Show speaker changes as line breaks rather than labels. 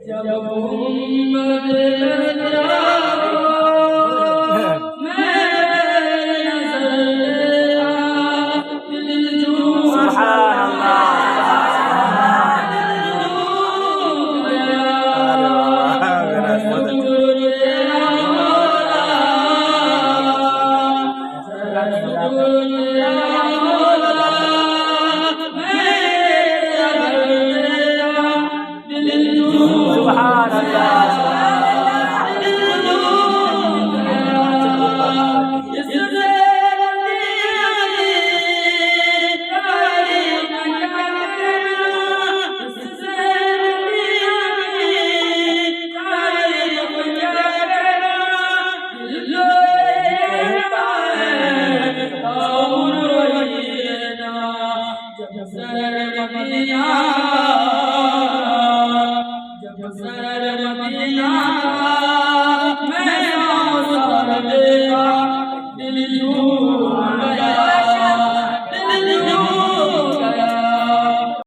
जब गुंबद लग जाओ मेरी नज़र आ दिल झूम
सुभान
जब सर मदीना